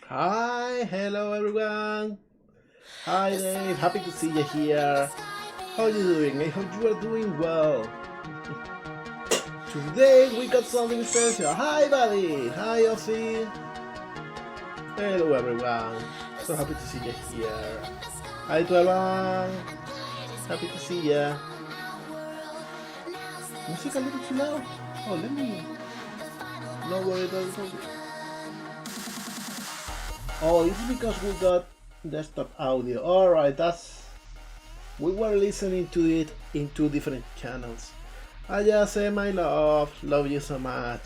Hi, hello everyone. Hi Dave, happy to see you here. How are you doing? I hope you are doing well. Today we got something special. Hi buddy, hi Ozzy. Hello everyone. So happy to see you here. Hi to everyone. Happy to see you. Music a little too loud. Oh, let me lower it a little bit. Oh, it's because we got desktop audio. Alright, we were listening to it in two different channels. I just say my love you so much.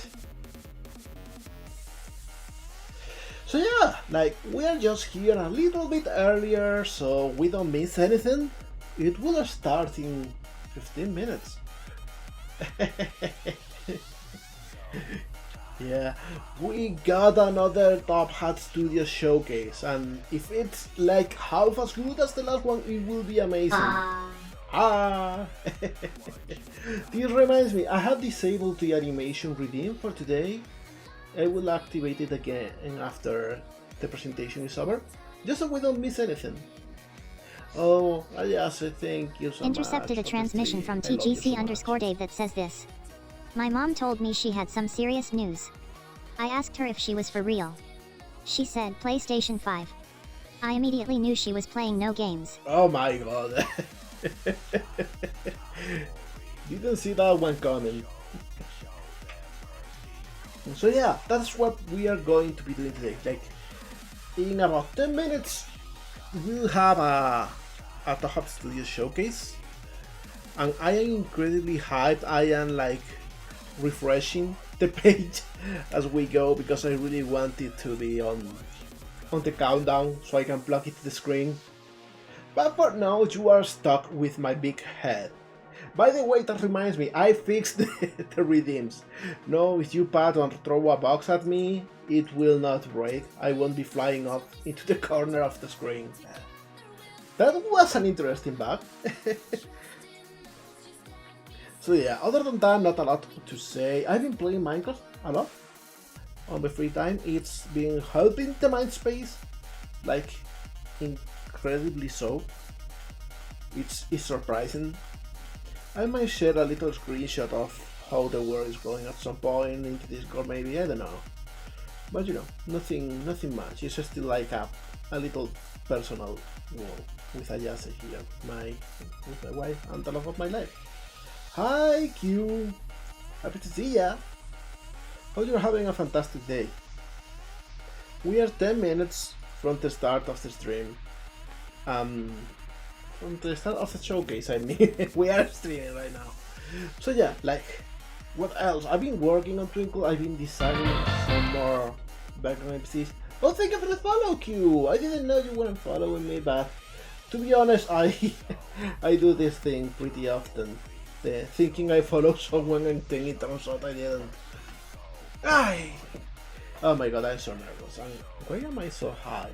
So yeah, we are just here a little bit earlier so we don't miss anything. It will start in 15 minutes. Yeah, we got another Top Hat Studios showcase, and if it's like half as good as the last one, it will be amazing. This reminds me, I have disabled the animation redeem for today. I will activate it again after the presentation is over, just so we don't miss anything. Oh, I just thank you so Intercepted much. a transmission from TGC_Dave that says this. My mom told me she had some serious news. I asked her if she was for real. She said PlayStation 5. I immediately knew she was playing no games. Oh my god. Didn't see that one coming. So yeah, that's what we are going to be doing today. In about 10 minutes, we'll have a Top Hat Studios showcase. And I am incredibly hyped. I am refreshing the page as we go because I really want it to be on the countdown so I can plug it to the screen. But for now you are stuck with my big head. By the way, that reminds me, I fixed the redeems. No, if you pat or throw a box at me, it will not break. I won't be flying off into the corner of the screen. That was an interesting bug. So yeah, other than that, not a lot to say. I've been playing Minecraft a lot on my free time. It's been helping the mind space, incredibly so. It's surprising. I might share a little screenshot of how the world is going at some point into Discord, maybe, I don't know. But you know, nothing much. It's just still like a little personal world with Ayase here, with my wife and the love of my life. Hi Q! Happy to see ya! Hope you're having a fantastic day. We are 10 minutes from the start of the stream. From the start of the showcase, I mean. We are streaming right now. So yeah, what else? I've been working on Twinkle, I've been designing some more background NPCs. Oh, thank you for the follow, Q! I didn't know you weren't following me, but to be honest, I do this thing pretty often. Thinking I follow someone and then it turns out I didn't. Ay! Oh my god, I'm so nervous. Why am I so high?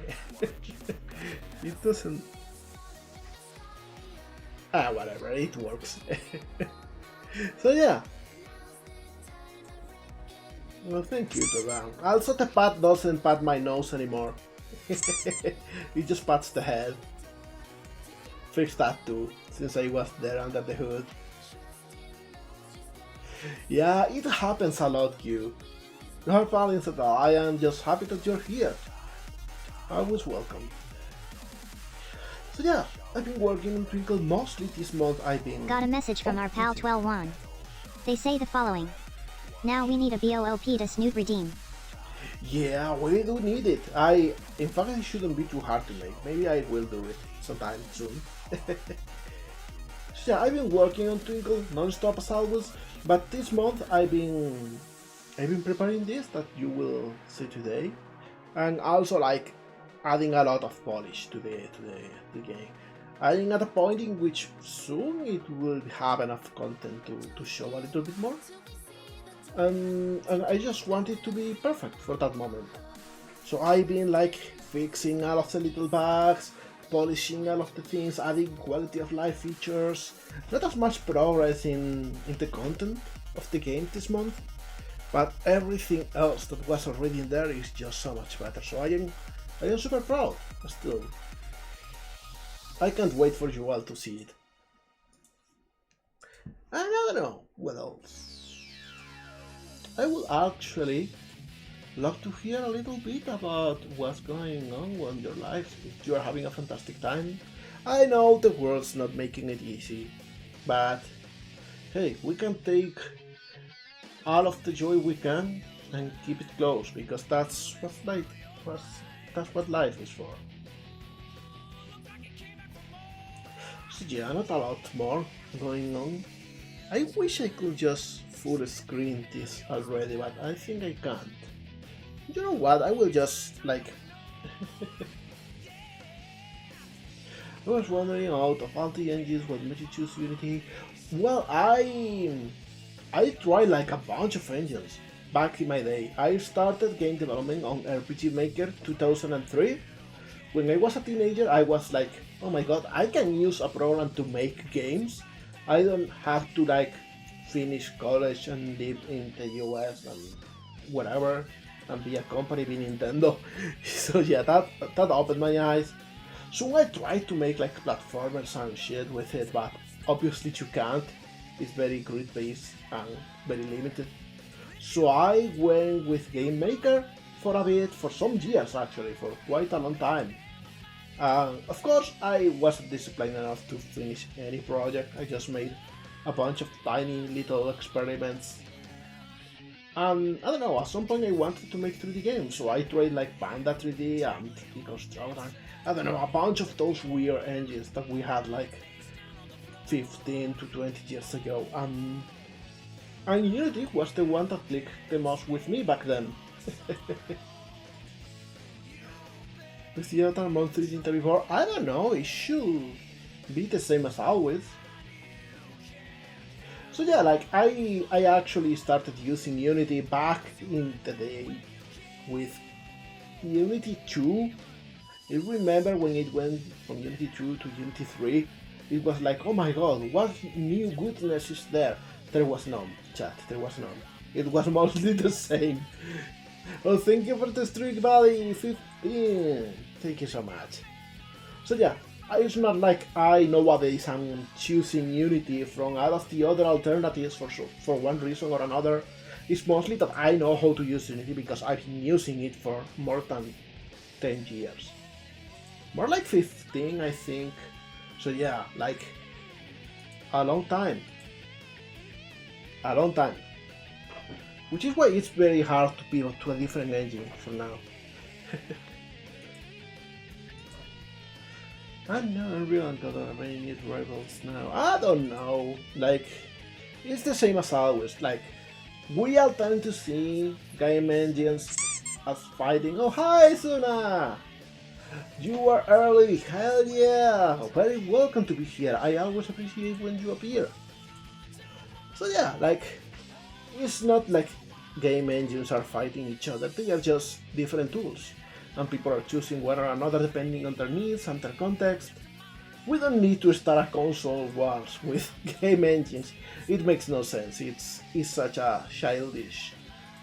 It doesn't. Whatever, it works. So yeah. Well, thank you, Duran. Also, the pat doesn't pat my nose anymore. It just pats the head. Fixed that too, since I was there under the hood. Yeah, it happens a lot, Q. No hard feelings at all. I am just happy that you're here. Always welcome. So yeah, I've been working on Twinkle mostly this month. Got a message from our pal 12-1. They say the following. Now we need a BOOP to snoot redeem. Yeah, we do need it. In fact, it shouldn't be too hard to make. Maybe I will do it sometime soon. So yeah, I've been working on Twinkle non-stop as always, but this month I've been preparing this that you will see today, and also adding a lot of polish to the game. Adding at a point in which soon it will have enough content to show a little bit more. And I just want it to be perfect for that moment. So I've been fixing all of the little bugs, polishing all of the things, adding quality of life features. Not as much progress in the content of the game this month, but everything else that was already in there is just so much better. So I am super proud. Still, I can't wait for you all to see it. And I don't know what else. I would actually love to hear a little bit about what's going on in your lives. If you are having a fantastic time, I know the world's not making it easy, but hey, we can take all of the joy we can and keep it close, because that's what life is for. So yeah, not a lot more going on. I wish I could just full screen this already, but I think I can't. You know what? I will just like. I was wondering, out of all the engines, what made you choose Unity? Well, I tried like a bunch of engines back in my day. I started game development on RPG Maker 2003. When I was a teenager, I was like, oh my god, I can use a program to make games. I don't have to like finish college and live in the US and whatever and be a company, be Nintendo. So yeah, that opened my eyes. So I tried to make like platformers and shit with it, but obviously you can't. It's very grid based and very limited. So I went with Game Maker for a bit, for some years actually, for quite a long time. Of course, I wasn't disciplined enough to finish any project. I just made a bunch of tiny little experiments. And I don't know, at some point I wanted to make 3D games, so I tried like Panda 3D and Deconstruct and I don't know, a bunch of those weird engines that we had like 15 to 20 years ago. And Unity was the one that clicked the most with me back then. Is the other month 3D before? I don't know, it should be the same as always. So yeah, like I actually started using Unity back in the day with Unity 2. I remember when it went from Unity 2 to Unity 3, it was like, oh my god, what new goodness is there? There was none, chat, there was none. It was mostly the same. Oh, thank you for the Streak Valley 15. Thank you so much. So yeah, it's not like I nowadays am choosing Unity from all of the other alternatives for one reason or another. It's mostly that I know how to use Unity because I've been using it for more than 10 years. More like 15, I think. So yeah, like a long time. A long time. Which is why it's very hard to pivot to a different engine for now. I know Unreal and God of many new rivals now. I don't know. Like, it's the same as always. Like, we are tend to see game engines as fighting. Oh, hi, Suna! You are early. Hell yeah! Very welcome to be here. I always appreciate when you appear. So yeah, like, it's not like game engines are fighting each other. They are just different tools. And people are choosing one or another depending on their needs and their context. We don't need to start a console wars with game engines. It makes no sense. It's such a childish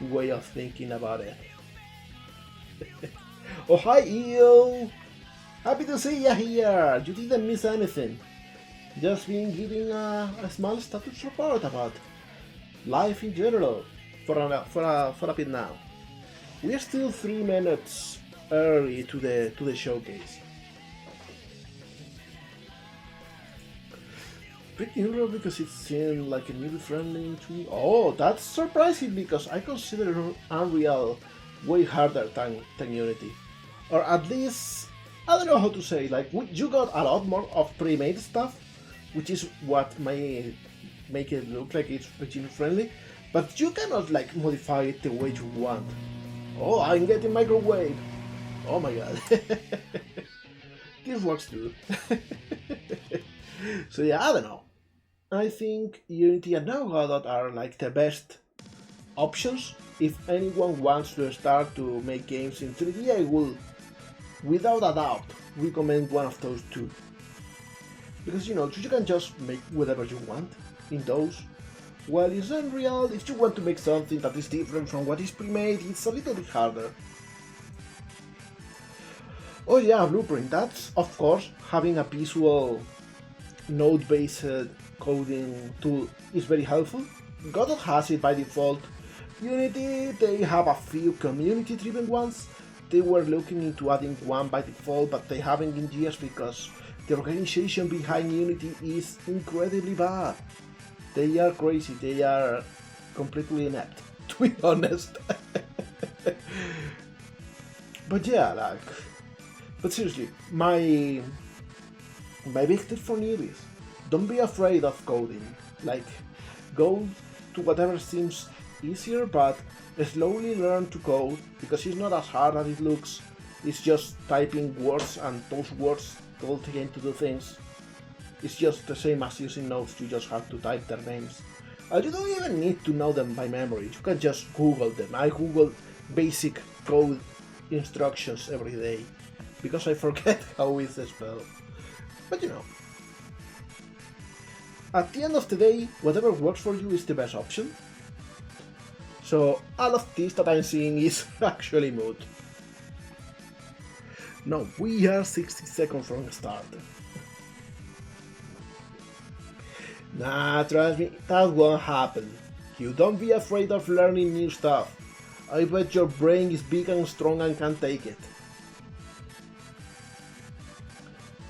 way of thinking about it. Oh, hi, Eel! Happy to see you here! You didn't miss anything. Just been giving a small status report about life in general for a bit now. We are still 3 minutes early to the showcase. Pretty Unreal because it seemed like a newly friendly to me. Oh, that's surprising because I consider Unreal way harder than Unity. Or at least, I don't know how to say, like, you got a lot more of pre-made stuff, which is what may make it look like it's regime friendly, but you cannot like modify it the way you want. Oh, I'm getting microwave. Oh my god. This works too. So yeah, I don't know. I think Unity and now Godot are like the best options. If anyone wants to start to make games in 3D, I will, without a doubt, recommend one of those two. Because you know, you can just make whatever you want in those. While it's Unreal, if you want to make something that is different from what is pre-made, it's a little bit harder. Oh yeah, Blueprint, that's of course having a visual node-based coding tool is very helpful. Godot has it by default. Unity, they have a few community-driven ones. They were looking into adding one by default, but they haven't in years because the organization behind Unity is incredibly bad. They are crazy, they are completely inept, to be honest. But yeah, but seriously, my big tip for newbies, don't be afraid of coding. Go to whatever seems easier, but slowly learn to code, because it's not as hard as it looks. It's just typing words, and those words all again to do things. It's just the same as using notes, you just have to type their names. You don't even need to know them by memory, you can just Google them. I Google basic code instructions every day, because I forget how it's spelled. But you know, at the end of the day, whatever works for you is the best option. So all of this that I'm seeing is actually mood. No, we are 60 seconds from the start. Nah, trust me, that won't happen. You don't be afraid of learning new stuff. I bet your brain is big and strong and can take it.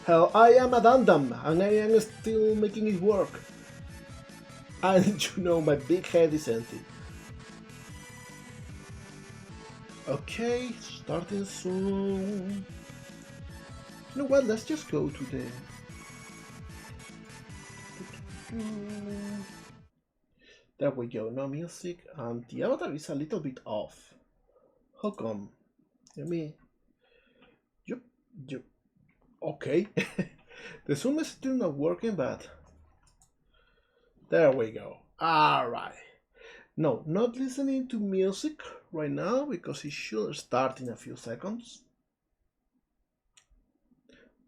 Hell, I am a dum-dum and I am still making it work. And you know, my big head is empty. Okay, starting soon. You know what, let's just go to the... There we go, no music, and the avatar is a little bit off. How come? Let me... Yup. Okay. The Zoom is still not working, but... There we go. Alright. No, not listening to music right now, because it should start in a few seconds.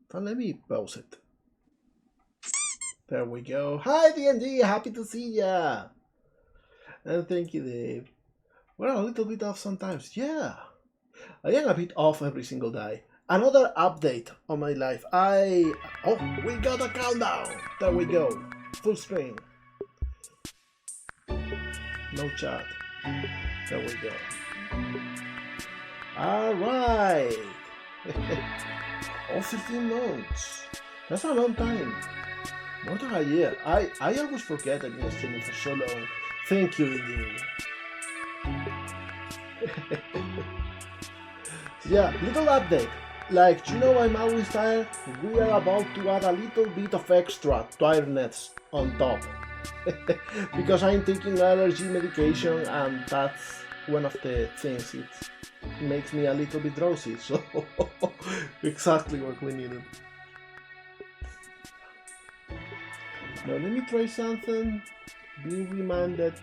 But let me pause it. There we go. Hi DND, happy to see ya! And thank you, Dave. We're a little bit off sometimes, yeah. I am a bit off every single day. Another update on my life. Oh, we got a countdown! There we go. Full screen. No chat. There we go. Alright! Oh, 15 months. That's a long time. More than a year. I always forget that I've been streaming for so long. Thank you, indeed. Yeah, little update. Like, you know, I'm always tired. We are about to add a little bit of extra tiredness on top. Because I'm taking allergy medication, and that's one of the things. It makes me a little bit drowsy, so exactly what we needed. Now let me try something. Being reminded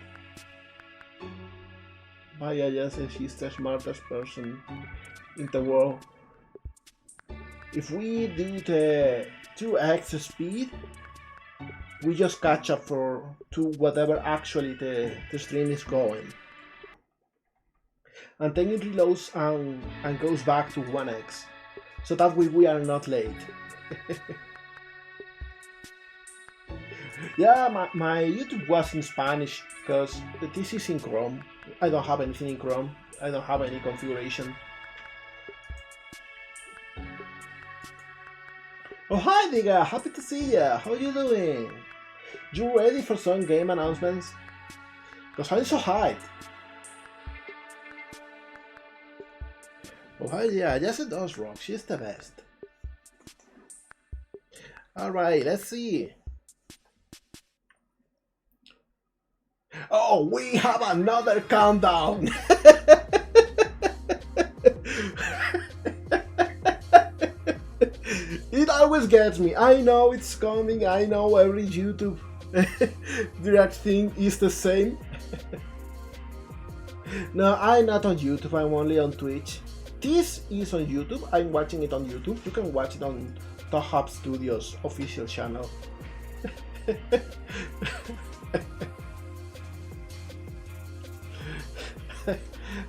by Aya, and she's the smartest person in the world. If we do the 2x speed, we just catch up to whatever actually the stream is going. And then it reloads and goes back to 1x. So that way we are not late. Yeah, my YouTube was in Spanish because this is in Chrome. I don't have anything in Chrome. I don't have any configuration. Oh hi Diga, happy to see ya. How you doing? You ready for some game announcements? Because I'm so hyped. Oh hi, yeah, yes it does rock. She's the best. Alright, let's see. Oh, we have another countdown! It always gets me. I know it's coming. I know every YouTube direct thing is the same. No, I'm not on YouTube. I'm only on Twitch. This is on YouTube. I'm watching it on YouTube. You can watch it on the Hub Studios official channel.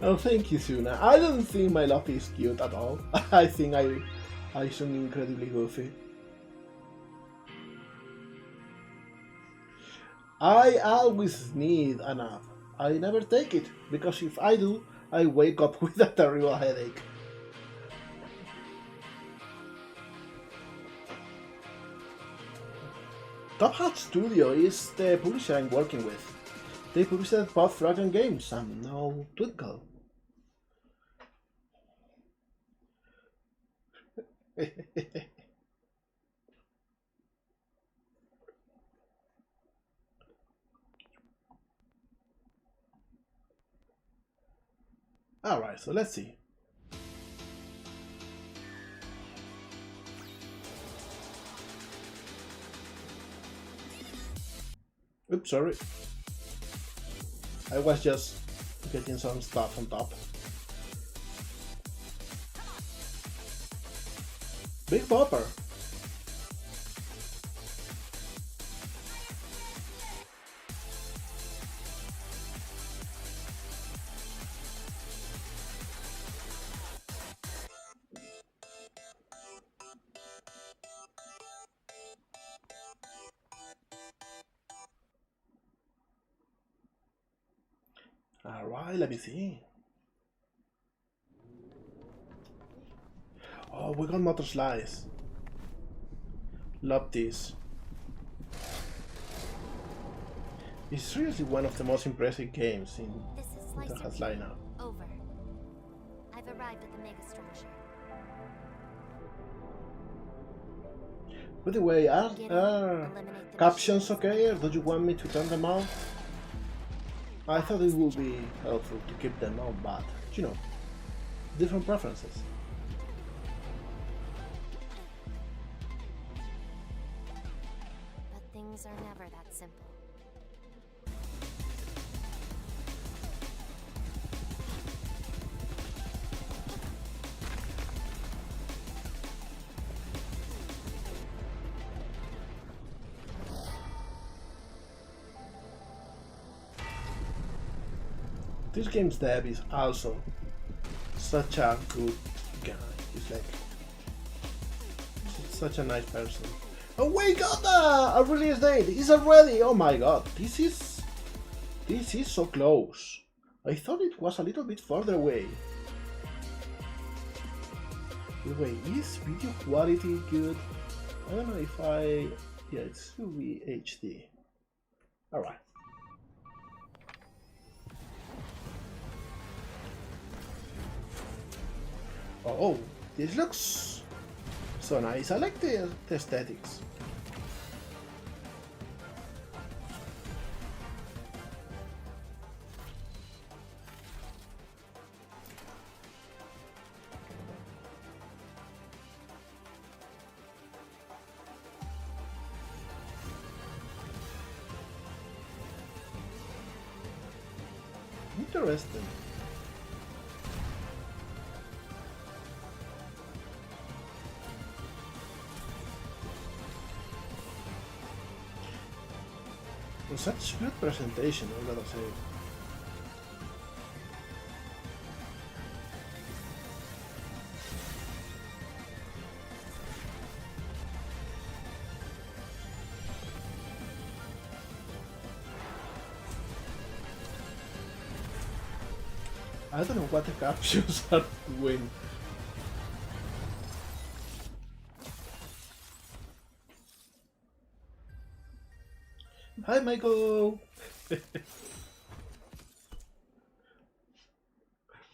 Oh, thank you, Suna. I don't think my Loki is cute at all. I think I sound incredibly goofy. I always need a nap. I never take it, because if I do, I wake up with a terrible headache. Top Hat Studio is the publisher I'm working with. They published both Dragon games and now Twinkle. Alright, so let's see. Oops, sorry. I was just getting some stuff on top. Big Bopper. Alright, let me see. Oh, we got Motor Slice. Love this. It's seriously one of the most impressive games in the Has lineup. Over. I've arrived at the megastructure. By the way, are captions okay, or do you want me to turn them off? I thought it would be helpful to keep them on, but, you know, different preferences. But things are never that simple. This game's dev is also such a good guy. He's like such a nice person. Oh, we got a release date! It's already! Oh my god, this is so close. I thought it was a little bit further away. Anyway, is video quality good? I don't know if yeah, it should be HD. Alright. Oh, this looks so nice. I like the aesthetics. Interesting. Such good presentation, I gotta say. I don't know what the captions are doing. Hi, Michael!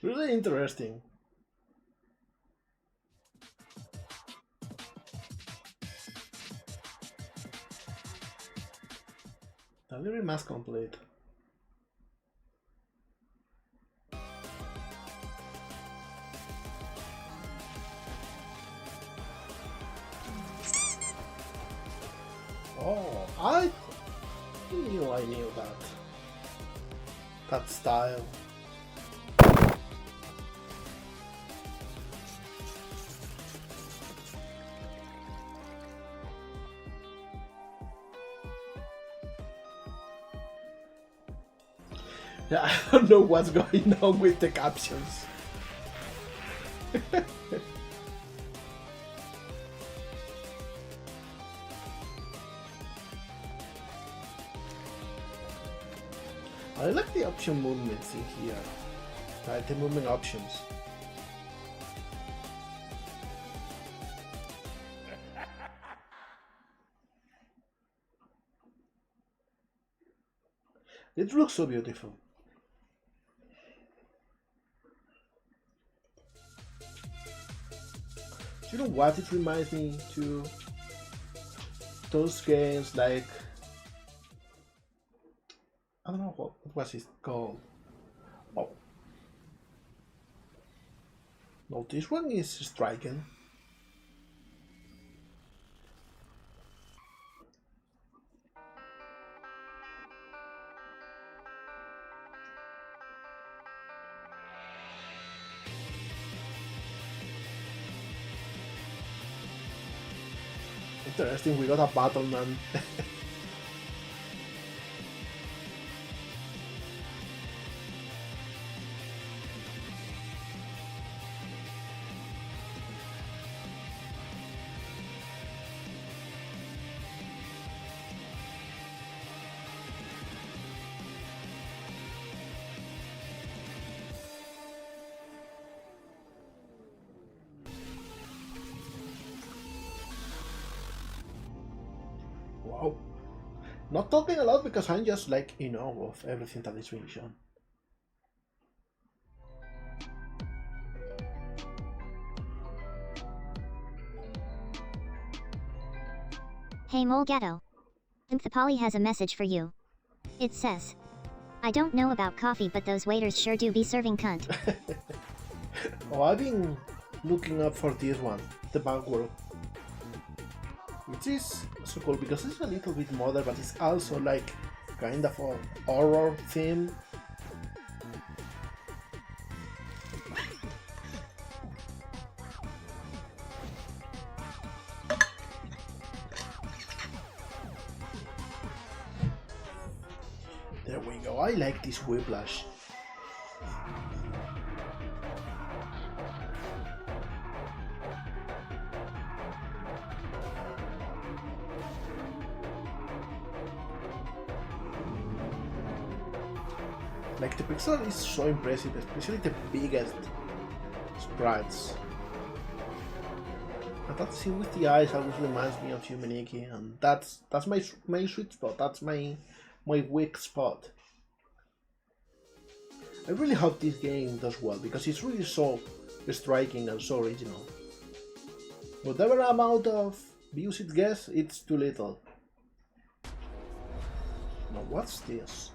Really interesting. Delivery mask complete. Oh, I knew that style. I don't know what's going on with the captions. I like the option movements in here, like the movement options. It looks so beautiful. You know what it reminds me to? Those games like, I don't know what was it called. Oh. No, this one is striking. Interesting, we got a battle man. Wow. Not talking a lot because I'm just like in awe of everything that is being shown. Hey molegato. Polly has a message for you. It says, I don't know about coffee but those waiters sure do be serving cunt. Oh, I've been looking up for this one, the Banquet. Which is so cool because it's a little bit modern, but it's also like kind of a horror theme. There we go, I like this whiplash. Like the pixel is so impressive, especially the biggest sprites. And that scene with the eyes always reminds me of Humaniki, and that's my sweet spot. That's my weak spot. I really hope this game does well because it's really so striking and so original. Whatever amount of views it gets, it's too little. Now what's this?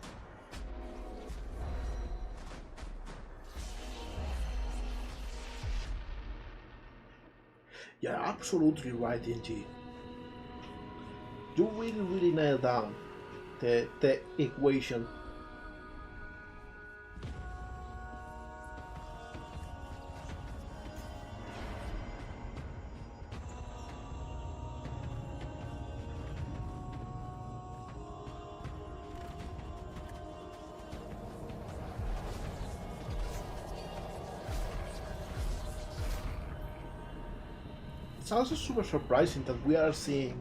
You're absolutely right, NG. You really nailed down the equation. It's also super surprising that we are seeing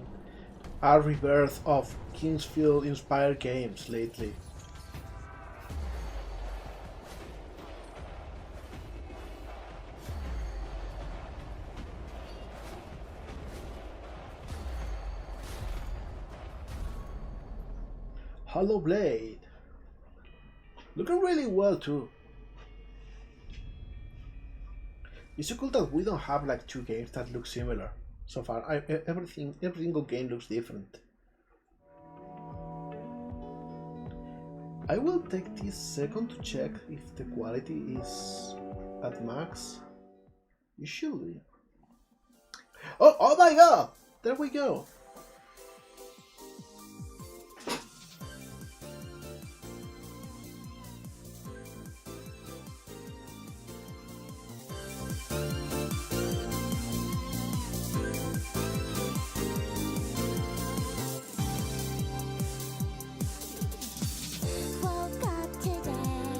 a rebirth of Kingsfield-inspired games lately. Hollow Blade. Looking really well too. It's so cool that we don't have like two games that look similar so far. Every single game looks different. I will take this second to check if the quality is at max. It should be. Oh my god! There we go! Woke up today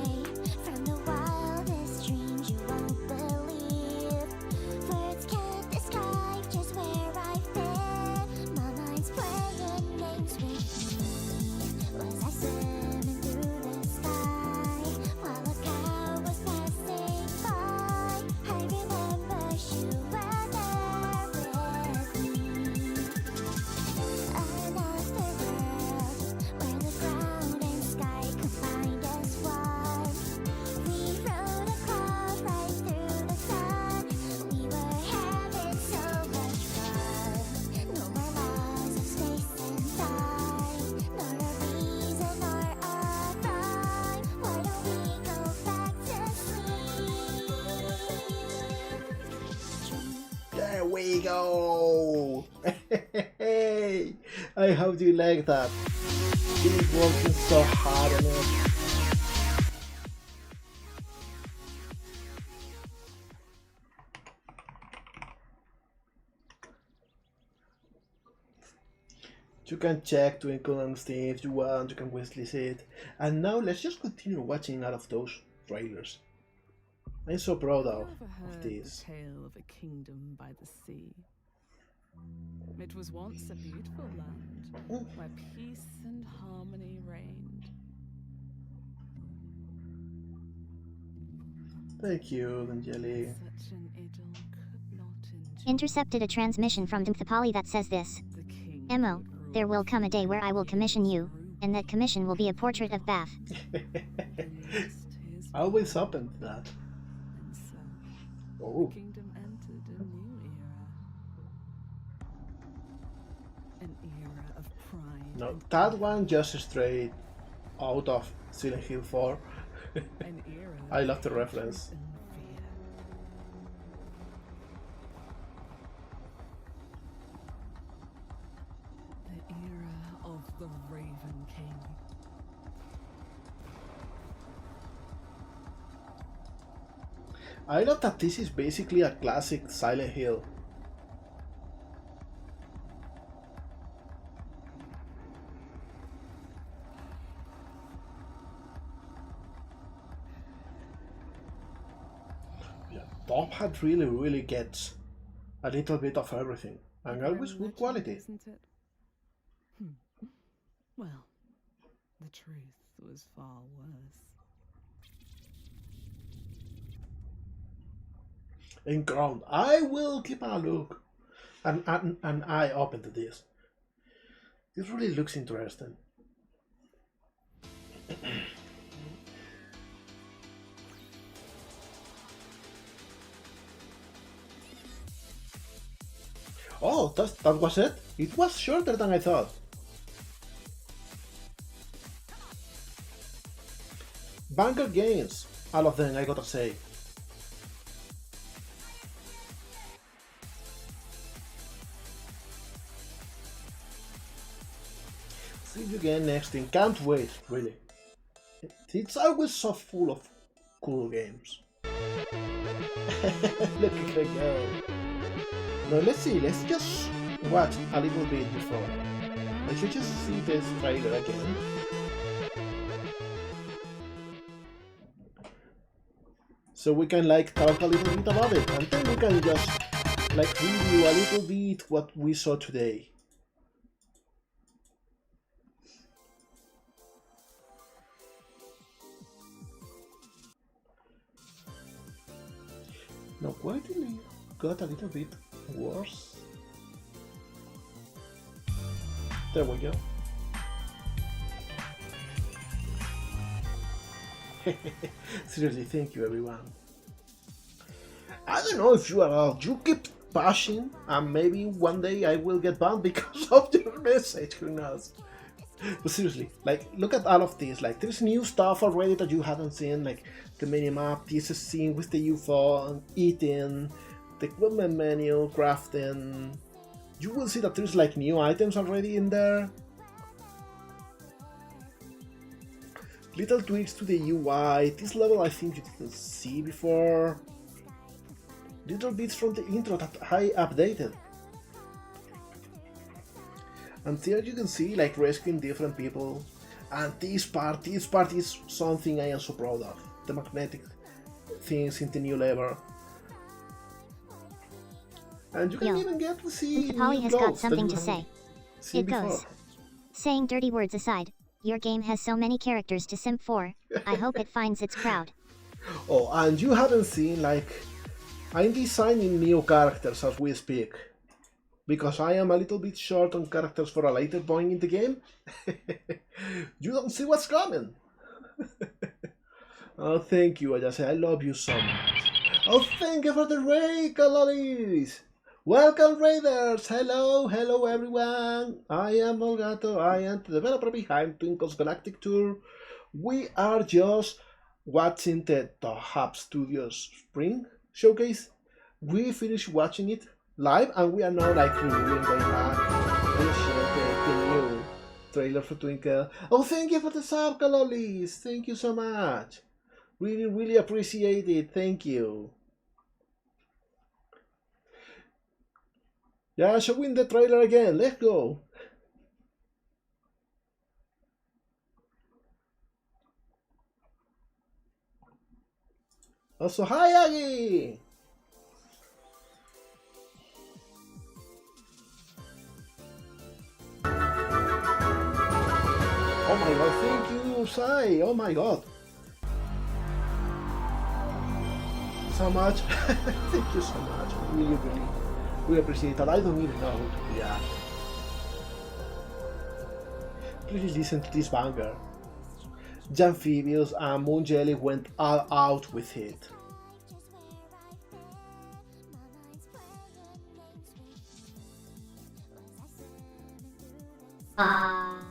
There we go! Hey! I hope you like that. Been working so hard on it. You can check Twinkle on Steam if you want, you can wishlist it. And now let's just continue watching all of those trailers. I'm so proud of this. The tale of a kingdom by the sea. It was once a beautiful land where peace and harmony reigned. Thank you, Angeli. Such an idyll could not endure. Intercepted a transmission from Twinkle that says this. The king Emo, would rule there will come a day where I will commission you, and that commission will be a portrait of Bath. against his I always open to that. and so Oh, the kingdom entered a new era. An era of pride. no, and that one just straight out of Silent Hill 4. an era I love of the hatred reference. and fear. The era of the Raven King. I love that this is basically a classic Silent Hill. Yeah, Tom had really gets a little bit of everything, and A always grim good legend, quality. Isn't it? Well, the truth was far worse. In ground, I will keep a look, and an eye open to this. This really looks interesting. Oh, that was it? It was shorter than I thought. Banger games, all of them, I gotta say. See you again next thing. Can't wait, really. It's always so full of cool games. Look at her go. Now let's see, let's just watch a little bit before. I should just see this trailer again. So we can like talk a little bit about it, and then we can just like review a little bit what we saw today. Now quality got a little bit worse. There we go. Seriously, thank you everyone. I don't know if you are out. You keep pushing, and maybe one day I will get banned because of your message. Who knows? But seriously, like, look at all of this. Like, there's new stuff already that you haven't seen, like the minimap, this scene with the UFO, and eating, the equipment menu, crafting. You will see that there's like new items already in there. Little tweaks to the UI. This level I think you didn't see before. Little bits from the intro that I updated. And here you can see like rescuing different people. And this part is something I am so proud of. The magnetic things in the new level. And you can Yo, even get to see Polly new has got clothes that something you to say. haven't seen It goes. before. Saying dirty words aside, your game has so many characters to simp for. I hope it finds its crowd. Oh, and you haven't seen, like, I'm designing new characters as we speak. Because I am a little bit short on characters for a later point in the game. You don't see what's coming. Oh, thank you, Ayase. I love you so much. Oh, thank you for the raid, Caloris. Welcome, Raiders. Hello everyone. I am Molegato. I am the developer behind Twinkle's Galactic Tour. We are just watching the Hub Studios Spring Showcase. We finished watching it live, and we are now like reviewing going back. The new trailer for Twinkle. Oh, thank you for the sub, Kalolis. Thank you so much. Really, really appreciate it. Thank you. Yeah, showing the trailer again. Let's go. Also, hi, Aggie. Oh my god, thank you, Sai. Oh my god. So much. Thank you so much. Really, really, really appreciate that. I don't even know how to react. Please listen to this banger. Amphibious and Moon Jelly went all out with it. Ah.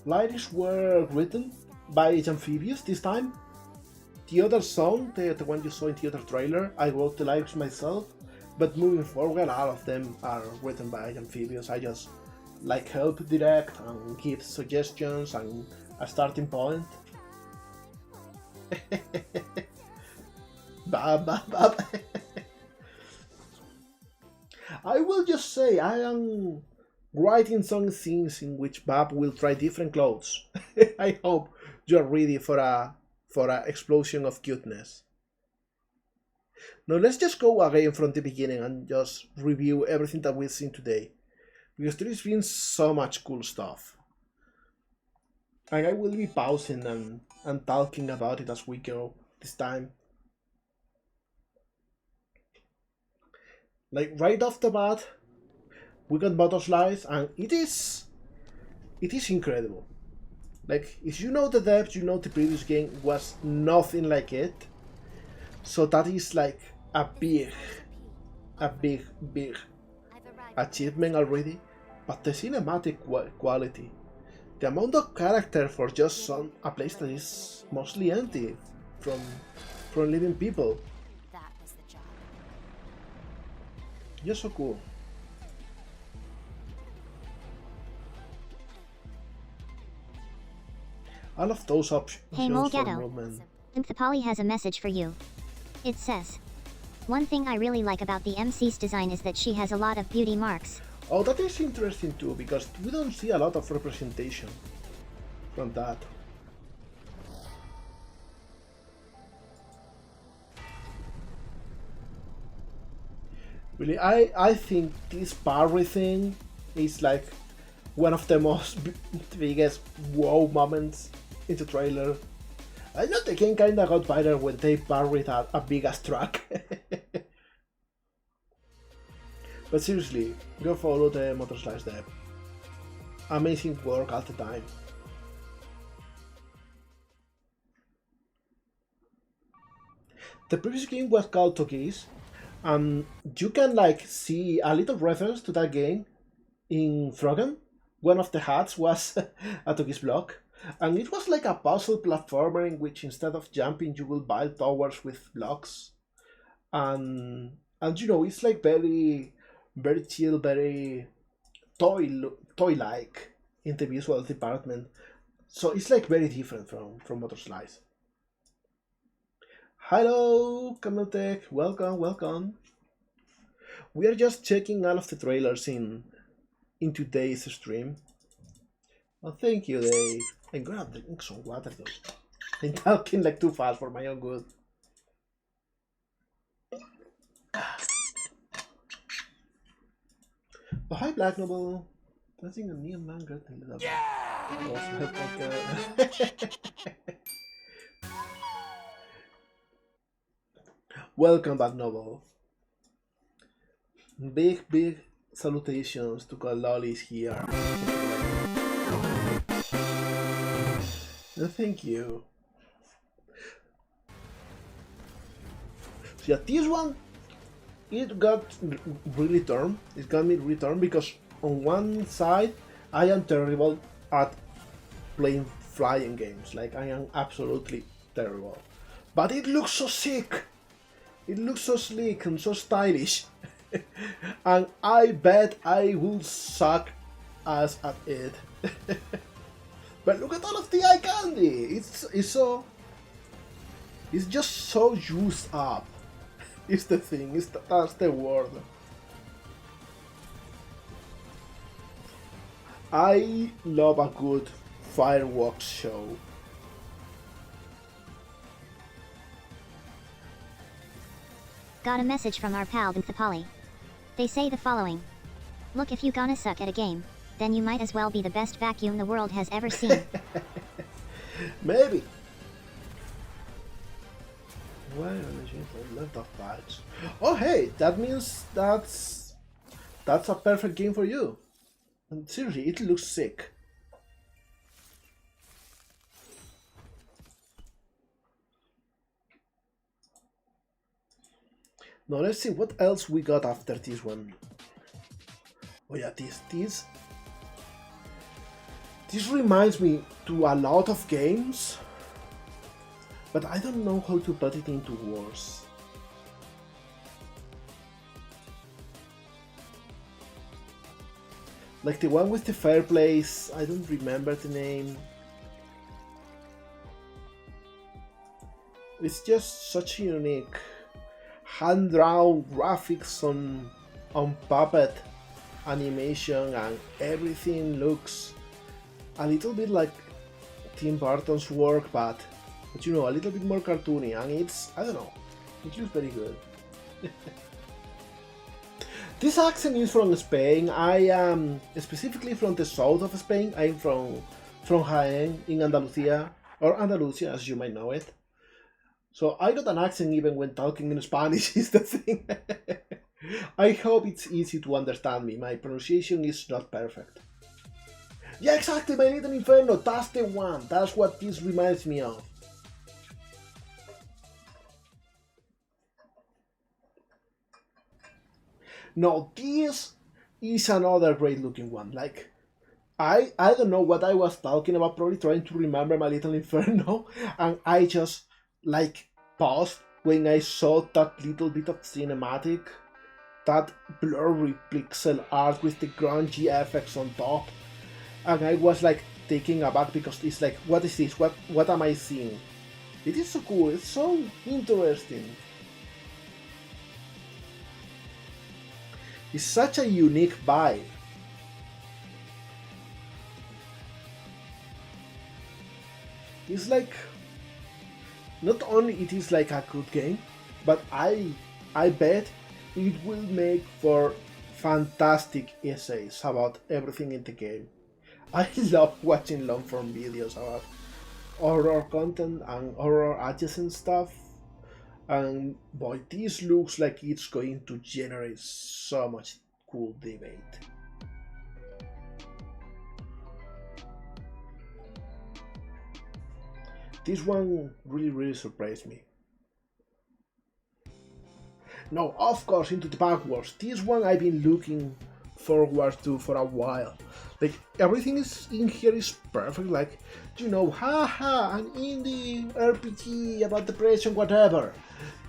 Lyrics were written by Amphibious this time. The other song, the one you saw in the other trailer, I wrote the lyrics myself, but moving forward, all of them are written by Amphibious. I just like help direct and give suggestions and a starting point. Bab. I will just say I am writing some scenes in which Bab will try different clothes. I hope you're ready for a explosion of cuteness. Now let's just go again from the beginning and just review everything that we've seen today, because there has been so much cool stuff. And I will be pausing and talking about it as we go this time. Like right off the bat, we got butterflies, and it is incredible. Like, if you know the depth, you know the previous game was nothing like it. So that is like a big achievement already. But the cinematic quality, the amount of character for just a place that is mostly empty from living people. That was the job. Just so cool. All of those options Hey, for molegato. movement. Twinkle has a message for you. It says, "One thing I really like about the MC's design is that she has a lot of beauty marks." Oh, that is interesting too, because we don't see a lot of representation from that. Really, I think this Barry thing is like one of the most biggest wow moments in the trailer. I know the game kinda got better when they buried a big ass truck. But seriously, go follow the Motor/Dev. Amazing work all the time. The previous game was called Tokis, and you can like see a little reference to that game in Froggen. One of the hats was a Tokis block, and it was like a puzzle platformer in which instead of jumping you will build towers with blocks, and you know, it's like very chill, very toy-like in the visual department. So it's like very different from Motor/Dev. Hello, Gamedev, welcome. We are just checking all of the trailers in today's stream. Oh, thank you, Dave. I'm gonna drink some water though. I'm talking like too fast for my own good. Oh, hi, Black Noble. I think a neon man got a little bit. Welcome back, Noble. Big salutations to Kalolis here. Thank you. So yeah, this one, it got really turned. It got me returned because on one side I am terrible at playing flying games. Like, I am absolutely terrible. But it looks so sick! It looks so sleek and so stylish. And I bet I will suck ass at it. But look at all of the eye candy! It's so... It's just so used up. It's the thing, that's the word. I love a good fireworks show. Got a message from our pal Polly. They say the following. Look, if you gonna suck at a game, then you might as well be the best vacuum the world has ever seen. Maybe. Why left of patch? Oh hey, that means that's a perfect game for you. And seriously, it looks sick. Now let's see what else we got after this one. Oh yeah, this reminds me to a lot of games, but I don't know how to put it into words. Like the one with the fireplace, I don't remember the name. It's just such a unique hand-drawn graphics on puppet animation, and everything looks a little bit like Tim Burton's work, but you know, a little bit more cartoony, and it's, I don't know, it looks very good. This accent is from Spain. I am specifically from the south of Spain. I'm from Jaén in Andalusia, or Andalusia as you might know it. So I got an accent even when talking in Spanish is the thing. I hope it's easy to understand me. My pronunciation is not perfect. Yeah, exactly, My Little Inferno, that's the one. That's what this reminds me of. No, this is another great looking one. Like, I don't know what I was talking about, probably trying to remember My Little Inferno, and I just, like, paused when I saw that little bit of cinematic, that blurry pixel art with the grungy effects on top, and I was, like, taken aback because it's like, what is this? What am I seeing? It is so cool, it's so interesting. It's such a unique vibe. It's like, not only it is like a good game, but I bet it will make for fantastic essays about everything in the game. I love watching long form videos about horror content and horror adjacent stuff. And boy, this looks like it's going to generate so much cool debate. This one really surprised me. No, of course, into the backwards. This one I've been looking forward to for a while. Like, everything is in here is perfect, like, you know, haha, an indie RPG about depression, whatever.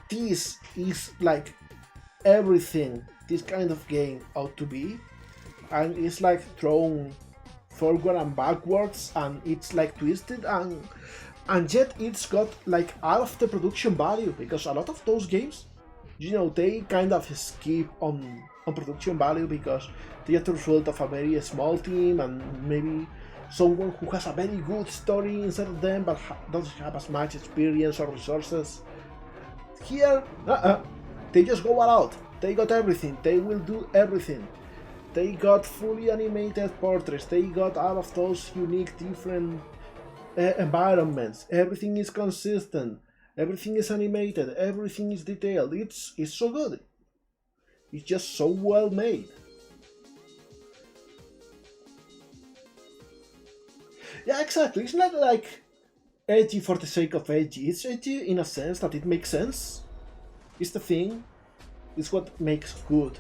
This is like everything this kind of game ought to be, and it's like thrown forward and backwards, and it's like twisted, and yet it's got like all of the production value, because a lot of those games, you know, they kind of skip on production value because they are the result of a very small team and maybe someone who has a very good story inside of them but doesn't have as much experience or resources. Here, they just go all out. They got everything. They will do everything. They got fully animated portraits. They got all of those unique, different environments. Everything is consistent. Everything is animated. Everything is detailed. It's so good. It's just so well made. Yeah, exactly. It's not like edgy for the sake of edgy. It's edgy in a sense that it makes sense. It's the thing. It's what makes good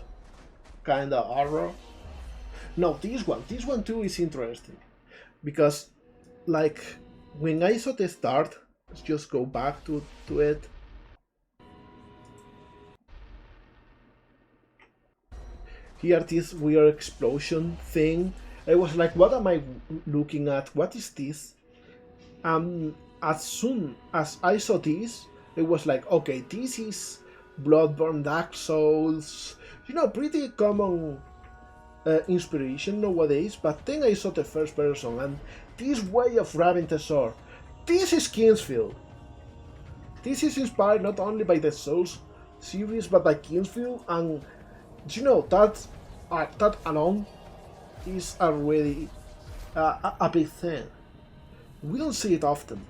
kind of horror. No, this one too is interesting because, like, when I saw the start, let's just go back to it. Here, this weird explosion thing. I was like, what am I looking at? What is this? As soon as I saw this, it was like, okay, this is Bloodborne, Dark Souls, pretty common inspiration nowadays. But then I saw the first person, and this way of grabbing the sword, this is Kingsfield. This is inspired not only by the Souls series, but by Kingsfield, and that alone is already a big thing. We don't see it often.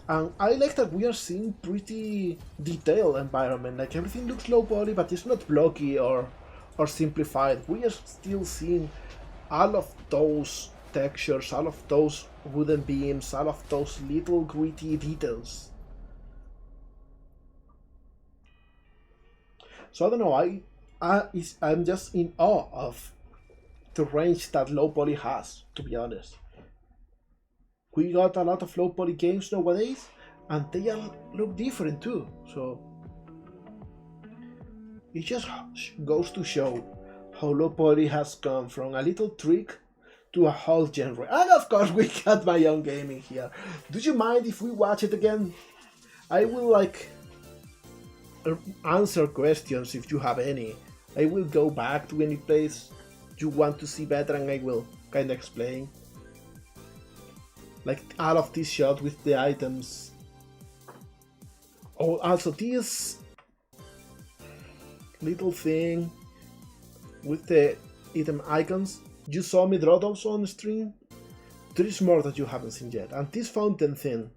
And I like that we are seeing pretty detailed environment, like everything looks low poly, but it's not blocky or simplified. We are still seeing all of those textures, all of those wooden beams, all of those little gritty details. So I don't know, I'm just in awe of the range that low poly has, to be honest. We got a lot of low poly games nowadays, and they all look different too. So it just goes to show how low poly has come from a little trick to a whole genre. And of course, we got my own gaming here. Do you mind if we watch it again? I will answer questions if you have any. I will go back to any place you want to see better, and I will kind of explain. Like all of this shot with the items. Oh, also this little thing with the item icons. You saw me draw those on stream. There is more that you haven't seen yet. And this fountain thing.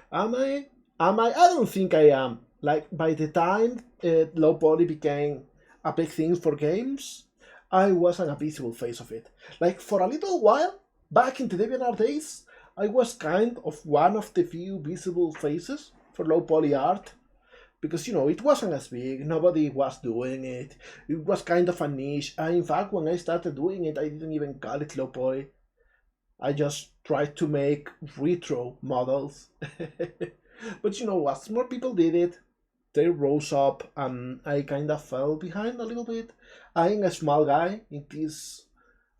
Am I? I don't think I am. Like, by the time low poly became a big thing for games, I wasn't a visible face of it. Like, for a little while, back in the DeviantArt days, I was kind of one of the few visible faces for low poly art. Because, it wasn't as big, nobody was doing it, it was kind of a niche. And in fact, when I started doing it, I didn't even call it low poly. I just tried to make retro models. But as more people did it, they rose up, and I kind of fell behind a little bit. I'm a small guy in this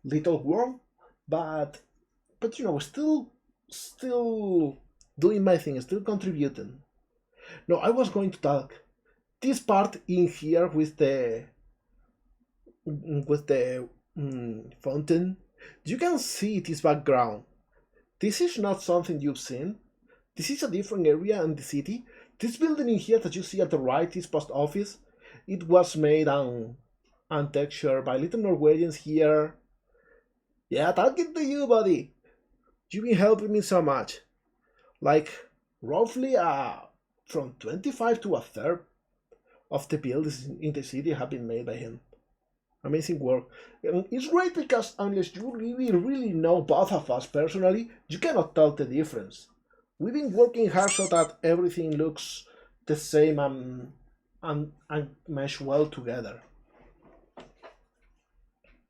little world, but still doing my thing, still contributing. No, I was going to talk this part in here with the fountain. You can see this background. This is not something you've seen. This is a different area in the city. This building in here that you see at the right, this post office, it was made on texture by little Norwegians here. Yeah, talking to you, buddy. You've been helping me so much. Like, roughly from 25 to a third of the buildings in the city have been made by him. Amazing work. And it's great because unless you really know both of us personally, you cannot tell the difference. We've been working hard so that everything looks the same and mesh well together.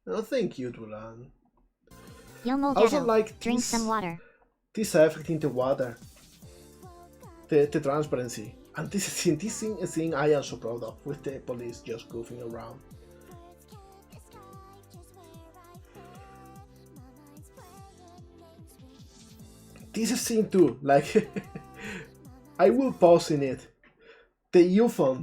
Oh, thank you, Duran. Yo, molegato, Also, like drink this, some water. This effect in the water, the transparency, and this thing I am so proud of, with the police just goofing around. This scene too, like, I will pause in it. The UFO.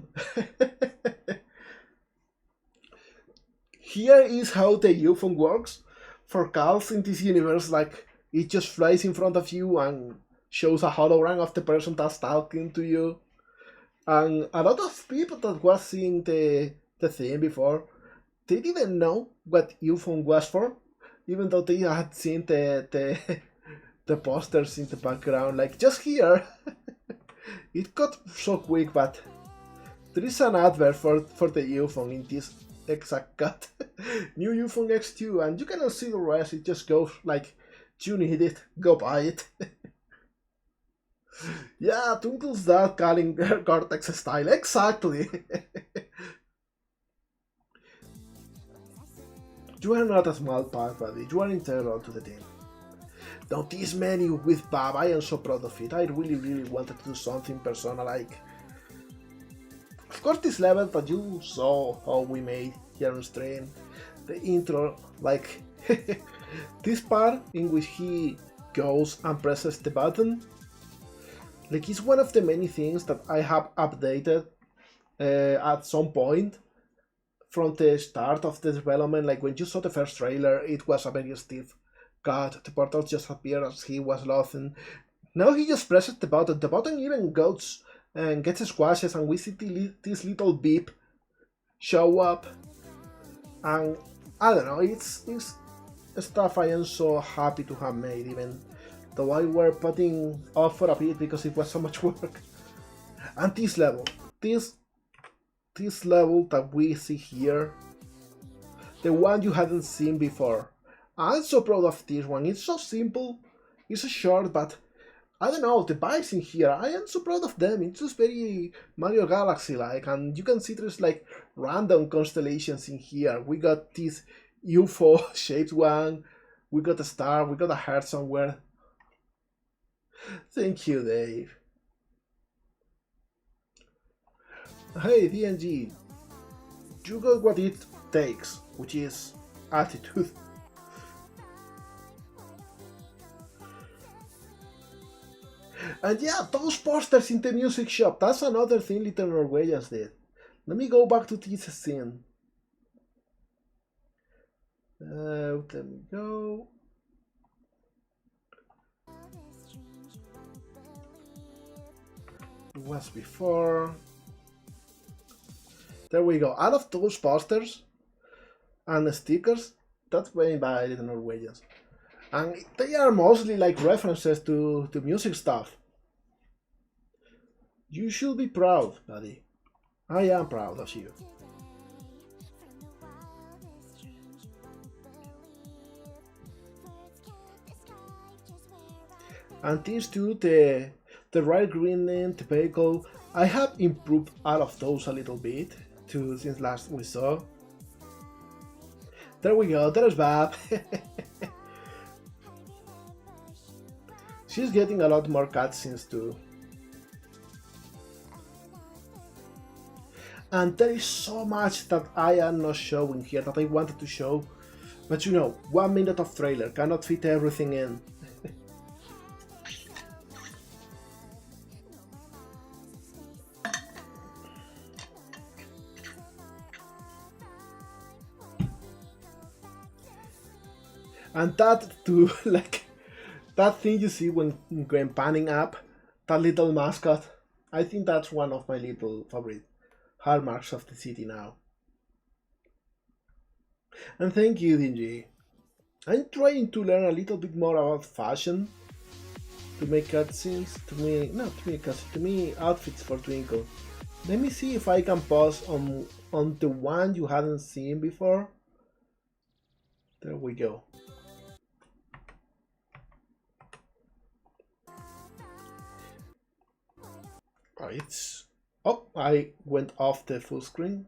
Here is how the UFO works. For calls in this universe, like, it just flies in front of you and shows a hologram of the person that's talking to you. And a lot of people that was seeing the thing before, they didn't know what UFO was for, even though they had seen the posters in the background, like just here. It got so quick, but there is an advert for the UFO in this exact cut. New UFO X2, and you cannot see the rest, it just goes like, you need it, go buy it. Yeah, Twinkle's that calling Cortex style, exactly. You are not a small part, buddy. You are integral to the team. Now this menu with Bab, I am so proud of it. I really wanted to do something personal like. Of course, this level that you saw how we made here on stream, the intro, like this part in which he goes and presses the button, like it's one of the many things that I have updated at some point from the start of the development. Like when you saw the first trailer, it was a very stiff cut, the portal just appeared as he was laughing. Now he just presses the button even goes and gets squashes, and we see this little beep show up, and I don't know, it's stuff I am so happy to have made, even though I were putting off for a bit because it was so much work. And this level that we see here, the one you hadn't seen before, I'm so proud of this one. It's so simple, it's so short, but I don't know, the vibes in here, I am so proud of them. It's just very Mario Galaxy like, and you can see there's like random constellations in here. We got this UFO shaped one, we got a star, we got a heart somewhere. Thank you, Dave. Hey, DNG, you got what it takes, which is attitude. And yeah, those posters in the music shop, that's another thing Little Norwegians did. Let me go back to this scene. Let me go. It was before. There we go. Out of those posters and stickers, that's made by Little Norwegians. And they are mostly like references to music stuff. You should be proud, buddy. I am proud of you. And thanks to the right greening, the vehicle, I have improved all of those a little bit too since last we saw. There we go, there's Bab. She's getting a lot more cutscenes too. And there is so much that I am not showing here that I wanted to show. But you know, 1 minute of trailer cannot fit everything in. And that too, like, that thing you see when panning up, that little mascot, I think that's one of my little favorite hallmarks of the city now. And thank you, Dingy. I'm trying to learn a little bit more about fashion to make cutscenes, to me outfits for Twinkle. Let me see if I can pause on the one you hadn't seen before. There we go. It's... Oh, I went off the full screen.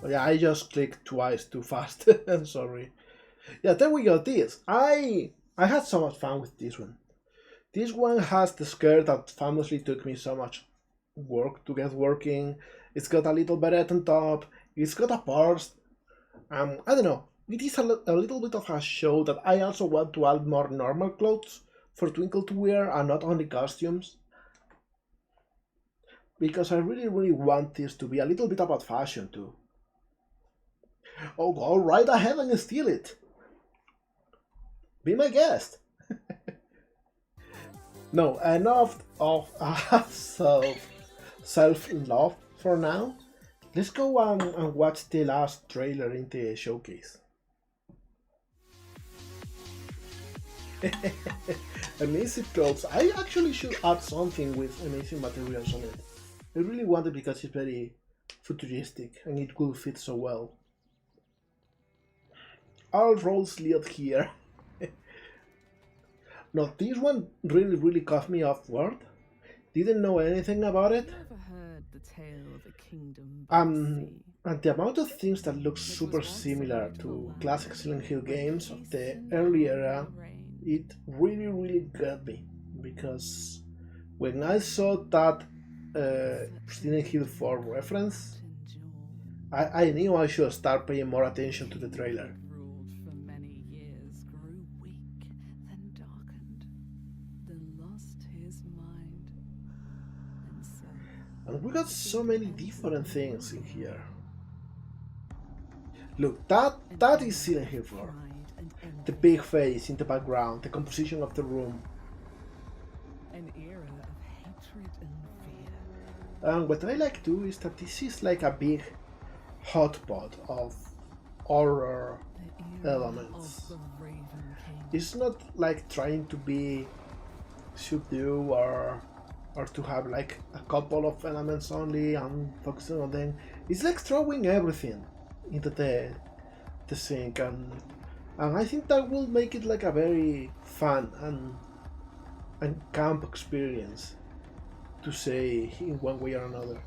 Oh, yeah, I just clicked twice too fast. I'm sorry. Yeah, there we go. This. I had so much fun with this one. This one has the skirt that famously took me so much work to get working. It's got a little beret on top. It's got a purse. I don't know. It is a little bit of a show that I also want to add more normal clothes for Twinkle to wear and not only costumes. Because I really want this to be a little bit about fashion too. Oh, go right ahead and steal it. Be my guest. No, enough of self-love for now. Let's go and watch the last trailer in the showcase. Amazing clothes. I actually should add something with amazing materials on it. I really want it because it's very futuristic, and it will fit so well. All roads lead here. No, this one really caught me off guard. Didn't know anything about it. Never heard the tale of a kingdom by the sea. And the amount of things that look super similar to classic Silent Hill games of the early era, it really got me. Because when I saw that Silent Hill 4 reference, I knew I should start paying more attention to the trailer. Ruled for many years, grew weak, then darkened, then lost his mind. And so And we got so many different things in here. Look, that is Silent Hill 4. pride and envy, The big face in the background, the composition of the room. an era of hatred and fear. And what I like too is that this is like a big hotpot of horror The era elements. of the Raven King. It's not like trying to be subdued or to have like a couple of elements only and focusing on them. It's like throwing everything into the sink, and I think that will make it like a very fun and camp experience, to say in one way or another.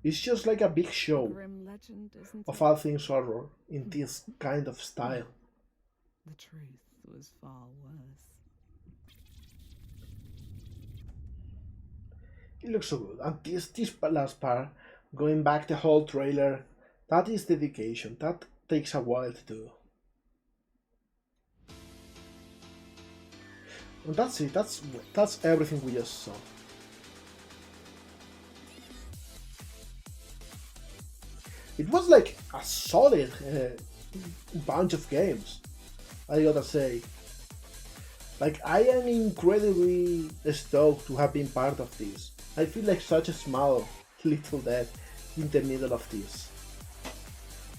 It's just like a big show Grim legend, isn't of it? all things horror in this kind of style. The truth was far worse. It looks so good. And this last part, going back the whole trailer, that is dedication. That takes a while to do. And that's it. That's everything we just saw. It was like a solid bunch of games, I gotta say. Like, I am incredibly stoked to have been part of this. I feel like such a small little dead in the middle of this.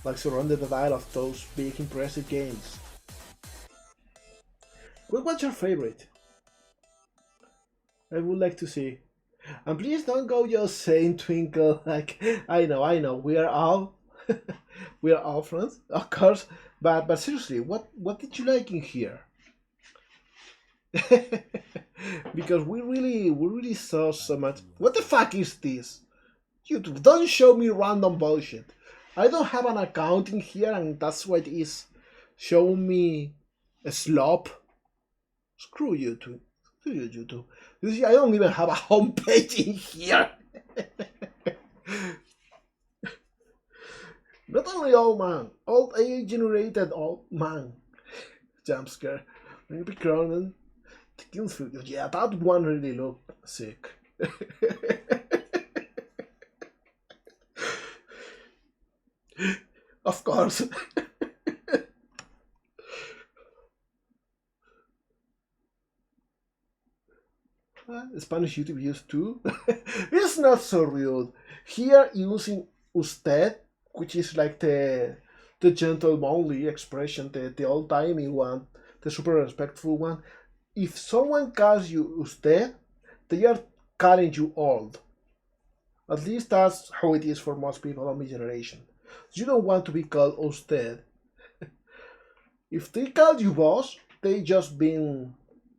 Like surrounded by all of those big impressive games. What's your favorite? I would like to see. And please don't go just saying Twinkle, like, I know, we are all we are all friends, of course, but seriously, what did you like in here? Because we really saw so much. What the fuck is this? YouTube, don't show me random bullshit. I don't have an account in here, and that's what it is showing me a slop. Screw YouTube. Screw you, YouTube. You see, I don't even have a homepage in here. Not only old man, old AI generated old man. Jump scare. Maybe Cronin. The King's Food. Yeah, that one really looked sick. Of course. Spanish YouTube used too. It's not so rude. Here using usted, which is like the gentlemanly expression, the old-timey one, the super respectful one. If someone calls you usted, they are calling you old. At least that's how it is for most people of my generation. You don't want to be called usted. If they call you boss, they just been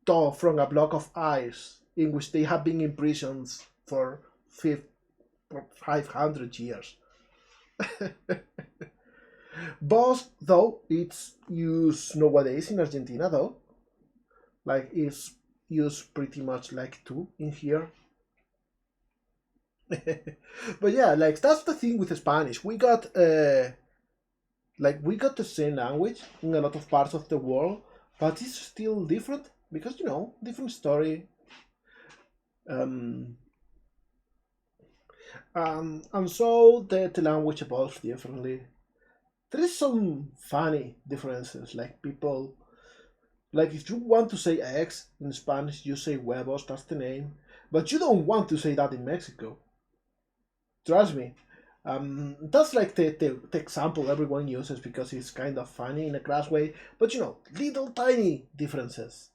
taught from a block of ice in which they have been imprisoned for 500 years. Boss, though, it's used nowadays in Argentina, though. Like, it's used pretty much like two in here. But yeah, like, that's the thing with Spanish. We got the same language in a lot of parts of the world, but it's still different because, you know, different story. And so the language evolves differently. There is some funny differences, like people, like if you want to say eggs in Spanish, you say huevos, that's the name, but you don't want to say that in Mexico. Trust me. That's like the example everyone uses because it's kind of funny in a crass way, but you know, little tiny differences.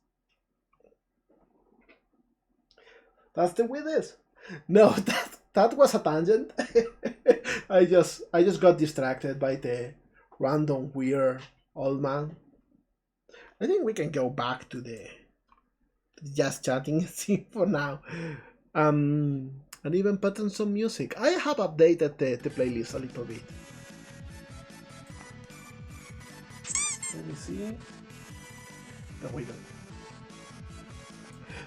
That's the way it is. No, that was a tangent. I just got distracted by the random weird old man. I think we can go back to the just chatting scene for now. And even put on some music. I have updated the playlist a little bit. Let me see. There we go.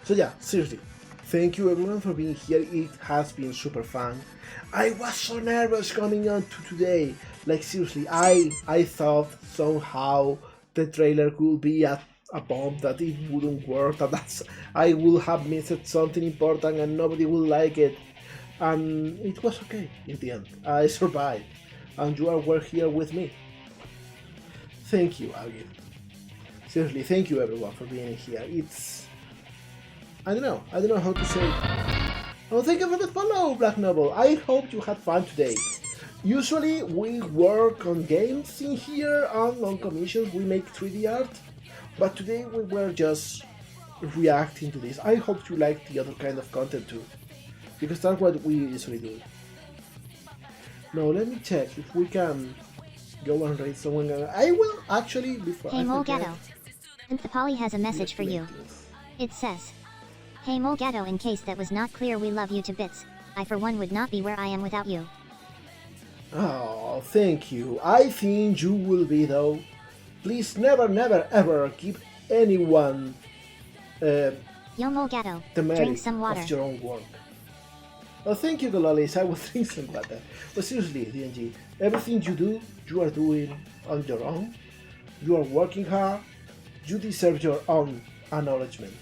So yeah, seriously, thank you everyone for being here. It has been super fun. I was so nervous coming on to today. Like seriously, I thought somehow the trailer could be a bomb, that it wouldn't work, that I would have missed something important and nobody would like it. And it was okay in the end. I survived. And you were here with me. Thank you, Agil. Seriously, thank you everyone for being here. It's... I don't know how to say it. Oh, thank you for the follow, Black Noble. I hope you had fun today. Usually we work on games in here and on commissions, we make 3D art. But today we were just reacting to this. I hope you liked the other kind of content too, because that's what we usually do. Now let me check if we can go and rate someone. I will actually, before Hey I forget... Molegato. Polly has a message for you. It says, "Hey Molegato, in case that was not clear, we love you to bits. I for one would not be where I am without you." Oh, thank you. I think you will be though. Please never, never, ever give anyone Yo Molegato, the drink merit some water. of your own work. Oh, thank you, Galalis. I will drink some water. But seriously, DNG, everything you do, you are doing on your own. You are working hard. You deserve your own acknowledgement.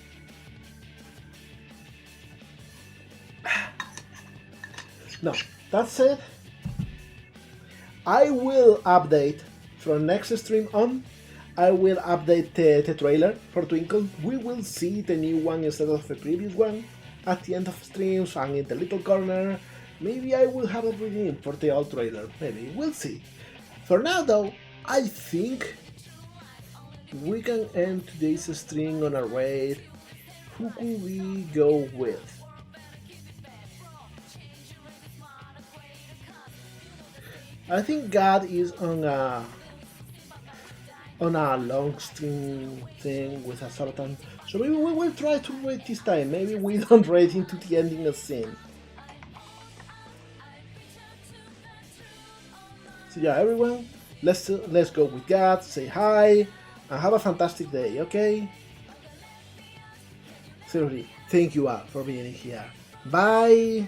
Now, that said, I will update from next stream on. I will update the trailer for Twinkle. We will see the new one instead of the previous one at the end of streams and in the little corner. Maybe I will have a redeem for the old trailer. Maybe, we'll see. For now though, I think we can end today's stream on a raid. Who could we go with? I think God is on a long stream thing with a Saratan. So maybe we will try to raid this time. Maybe we don't raid into the ending of scene. So yeah, everyone, let's go with God, say hi, and have a fantastic day, okay? Seriously, thank you all for being here. Bye!